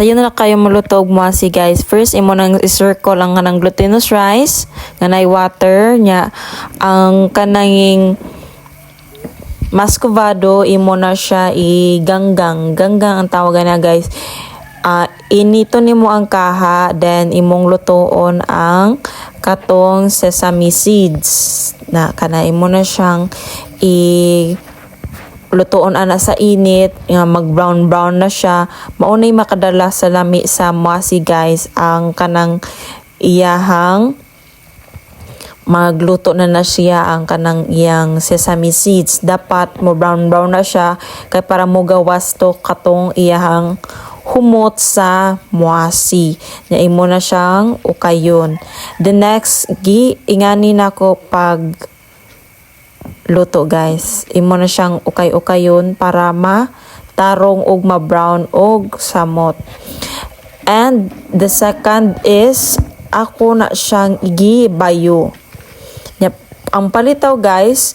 Sayo na kayo maluto og muasi guys. First imo nang i-circle lang nga ng glutinous rice nga nay water nya ang kananging muscovado imo na siya iganggang. Ganggang ang tawagan na guys. Inito nimo ang kaha then imong lutoon ang katong sesame seeds na kana imo na siyang lutoon ana sa init nga mag brown na siya. Maunay makadala sa lami sa muasi guys ang kanang iyahang magluto na siya ang kanang iyang sesame seeds. Dapat mo brown na siya kay para mo gawas to katong iyahang humot sa muasi. Na imo na siyang ukayon. The next ingani nako pag luto guys. Imo na siyang ukay-ukayon para ma-tarong og ma-brown og samot. And the second is ako na siyang igibayo. Ang palitaw guys,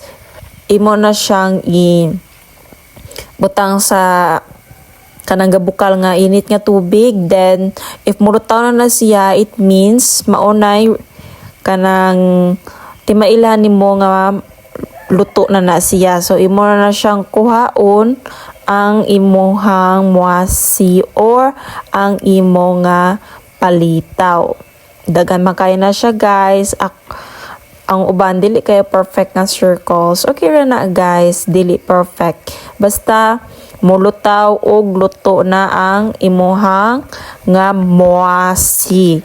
imo na siyang butang sa kanang gabukal nga init nga tubig. Then if murutaw na siya, it means maunay kanang timailan nimo nga luto na siya. So imo na siyang kuhaon ang imuhang muasi or ang imo nga palitaw. Dagan makay na siya guys. Ang uban dili kay perfect nga circles. Okay ra na guys, dili perfect. Basta mulutaw og luto na ang imuhang nga muasi.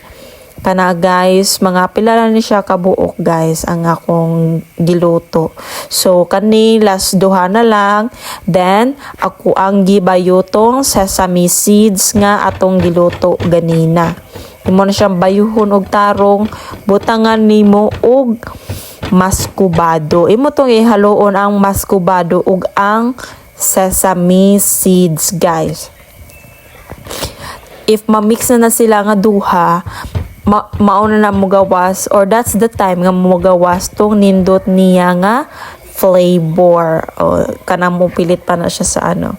Kana guys, mga pila na ni siya kabuok guys ang akong giluto. So kani last duha na lang, then ako ang gibayutong sesame seeds nga atong giluto ganina. Imo na siyang bayuhon og tarong, butangan nimo og muscovado. Imo tong ihaloon ang muscovado ug ang sesame seeds guys. If ma-mix na sila nga duha, mauna na mo gawas or that's the time nga mo gawas tong nindot niya nga flavor o kanang mo pilit pa na siya sa ano.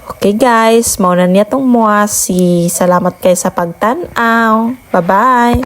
Okay guys, mauna niya tong muasi. Salamat kayo sa pagtan-aw. Bye bye.